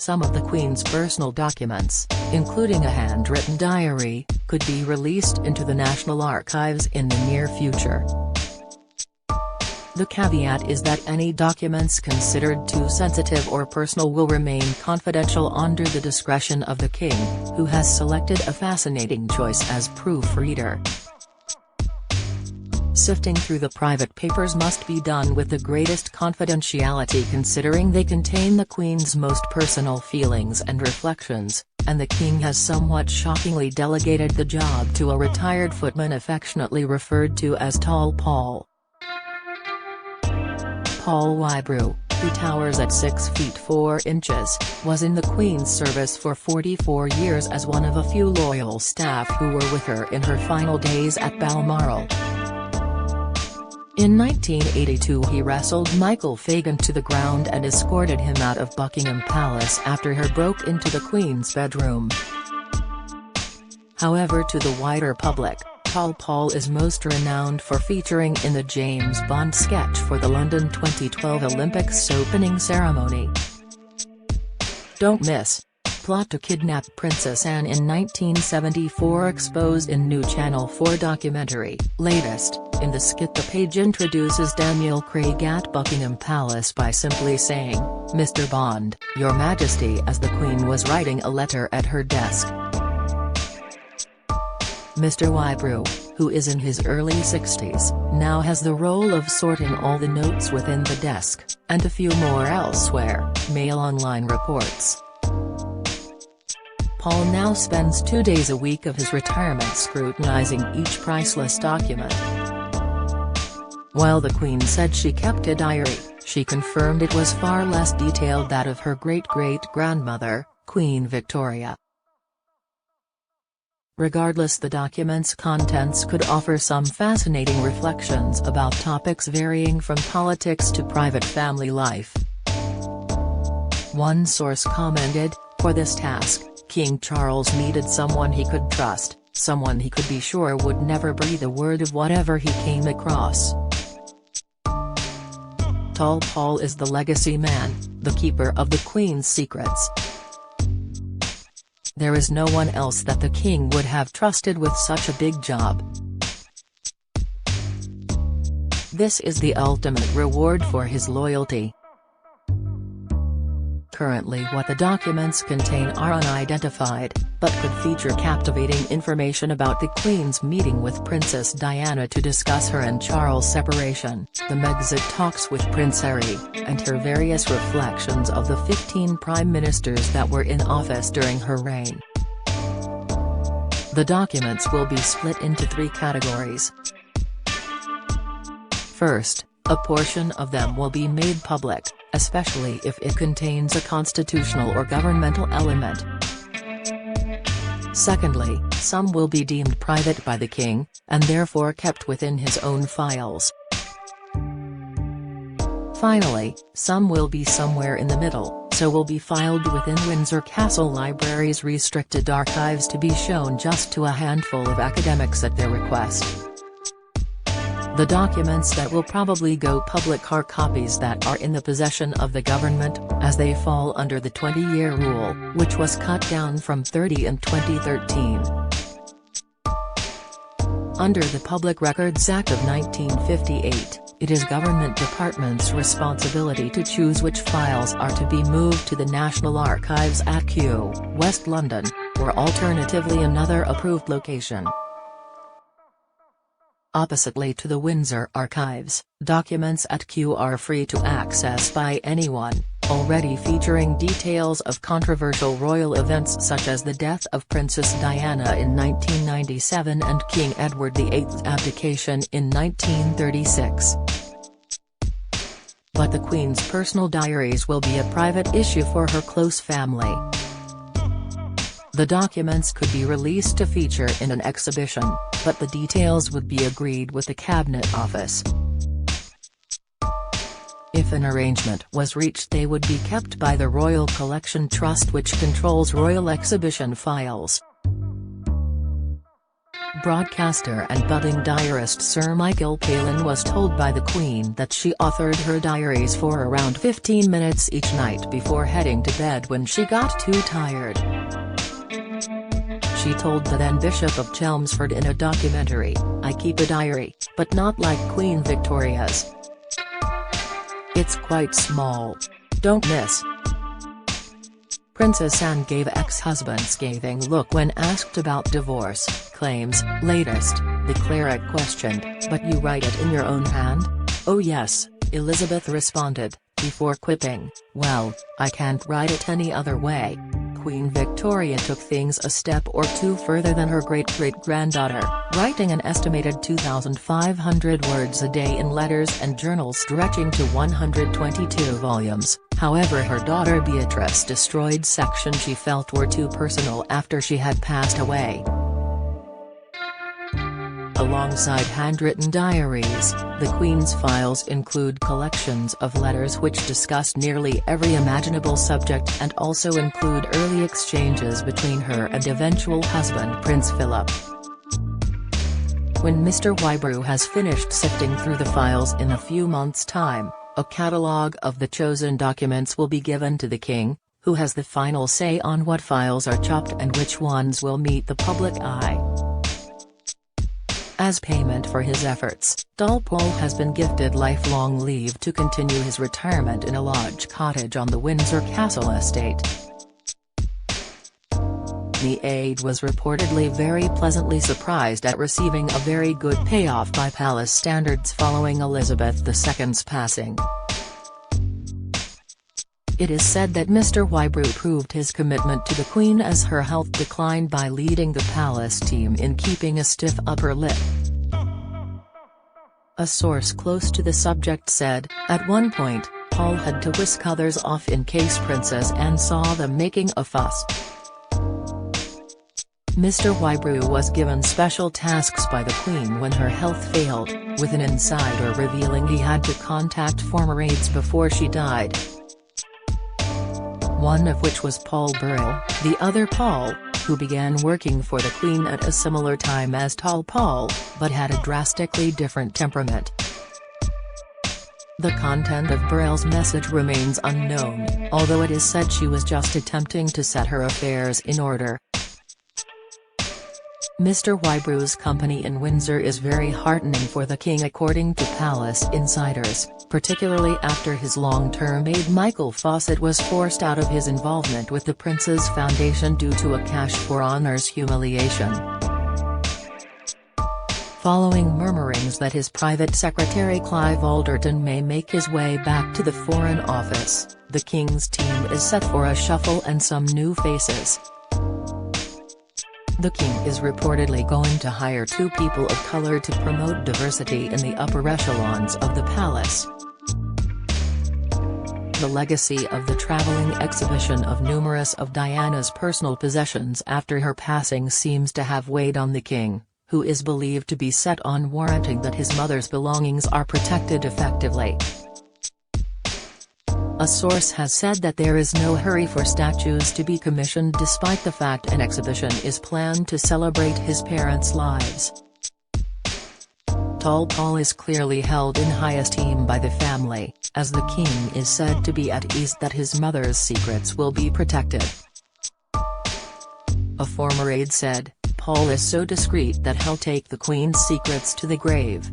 Some of the Queen's personal documents, including a handwritten diary, could be released into the National Archives in the near future. The caveat is that any documents considered too sensitive or personal will remain confidential under the discretion of the King, who has selected a fascinating choice as proofreader. Sifting through the private papers must be done with the greatest confidentiality, considering they contain the Queen's most personal feelings and reflections, and the King has somewhat shockingly delegated the job to a retired footman affectionately referred to as Tall Paul. Paul Wybrew, who towers at 6 feet 4 inches, was in the Queen's service for 44 years as one of a few loyal staff who were with her in her final days at Balmoral. In 1982 he wrestled Michael Fagan to the ground and escorted him out of Buckingham Palace after he broke into the Queen's bedroom. However, to the wider public, Tall Paul is most renowned for featuring in the James Bond sketch for the London 2012 Olympics opening ceremony. Don't miss. Plot to kidnap Princess Anne in 1974 exposed in new Channel 4 documentary. Latest, in the skit the page introduces Daniel Craig at Buckingham Palace by simply saying, "Mr. Bond, Your Majesty," as the Queen was writing a letter at her desk. Mr. Wybrew, who is in his early 60s, now has the role of sorting all the notes within the desk, and a few more elsewhere, Mail Online reports. Paul now spends 2 days a week of his retirement scrutinizing each priceless document. While the Queen said she kept a diary, she confirmed it was far less detailed than that of her great-great-grandmother, Queen Victoria. Regardless, the document's contents could offer some fascinating reflections about topics varying from politics to private family life. One source commented, "For this task, King Charles needed someone he could trust, someone he could be sure would never breathe a word of whatever he came across." Tall Paul is the legacy man, the keeper of the Queen's secrets. There is no one else that the King would have trusted with such a big job. This is the ultimate reward for his loyalty. Currently, what the documents contain are unidentified, but could feature captivating information about the Queen's meeting with Princess Diana to discuss her and Charles' separation, the Megxit talks with Prince Harry, and her various reflections of the 15 prime ministers that were in office during her reign. The documents will be split into 3 categories. First, a portion of them will be made public, especially if it contains a constitutional or governmental element. Secondly, some will be deemed private by the King, and therefore kept within his own files. Finally, some will be somewhere in the middle, so will be filed within Windsor Castle Library's restricted archives to be shown just to a handful of academics at their request. The documents that will probably go public are copies that are in the possession of the government, as they fall under the 20-year rule, which was cut down from 30 in 2013. Under the Public Records Act of 1958, it is government departments' responsibility to choose which files are to be moved to the National Archives at Kew, West London, or alternatively another approved location. Oppositely to the Windsor Archives, documents at Kew are free to access by anyone, already featuring details of controversial royal events such as the death of Princess Diana in 1997 and King Edward VIII's abdication in 1936. But the Queen's personal diaries will be a private issue for her close family. The documents could be released to feature in an exhibition, but the details would be agreed with the Cabinet Office. If an arrangement was reached, they would be kept by the Royal Collection Trust, which controls royal exhibition files. Broadcaster and budding diarist Sir Michael Palin was told by the Queen that she authored her diaries for around 15 minutes each night before heading to bed when she got too tired. She told the then Bishop of Chelmsford in a documentary, "I keep a diary, but not like Queen Victoria's. It's quite small. Don't miss." Princess Anne gave ex-husband scathing look when asked about divorce claims. Latest, the cleric questioned, "But you write it in your own hand?" "Oh yes," Elizabeth responded, before quipping, "Well, I can't write it any other way." Queen Victoria took things a step or two further than her great-great-granddaughter, writing an estimated 2,500 words a day in letters and journals stretching to 122 volumes. However, her daughter Beatrice destroyed sections she felt were too personal after she had passed away. Alongside handwritten diaries, the Queen's files include collections of letters which discuss nearly every imaginable subject and also include early exchanges between her and eventual husband Prince Philip. When Mr. Wybrew has finished sifting through the files in a few months' time, a catalogue of the chosen documents will be given to the King, who has the final say on what files are chopped and which ones will meet the public eye. As payment for his efforts, Paul has been gifted lifelong leave to continue his retirement in a lodge cottage on the Windsor Castle estate. The aide was reportedly very pleasantly surprised at receiving a very good payoff by palace standards following Elizabeth II's passing. It is said that Mr. Wybrew proved his commitment to the Queen as her health declined by leading the palace team in keeping a stiff upper lip. A source close to the subject said, "At one point, Paul had to whisk others off in case Princess Anne saw them making a fuss." Mr. Wybrew was given special tasks by the Queen when her health failed, with an insider revealing he had to contact former aides before she died. One of which was Paul Burrell, the other Paul, who began working for the Queen at a similar time as Tall Paul, but had a drastically different temperament. The content of Burrell's message remains unknown, although it is said she was just attempting to set her affairs in order. Mr. Wybrew's company in Windsor is very heartening for the King according to palace insiders, particularly after his long-term aide Michael Fawcett was forced out of his involvement with the Prince's Foundation due to a cash for honours humiliation. Following murmurings that his private secretary Clive Alderton may make his way back to the Foreign Office, the King's team is set for a shuffle and some new faces. The King is reportedly going to hire 2 people of colour to promote diversity in the upper echelons of the palace. The legacy of the travelling exhibition of numerous of Diana's personal possessions after her passing seems to have weighed on the King, who is believed to be set on warranting that his mother's belongings are protected effectively. A source has said that there is no hurry for statues to be commissioned despite the fact an exhibition is planned to celebrate his parents' lives. Tall Paul is clearly held in high esteem by the family, as the King is said to be at ease that his mother's secrets will be protected. A former aide said, "Paul is so discreet that he'll take the Queen's secrets to the grave."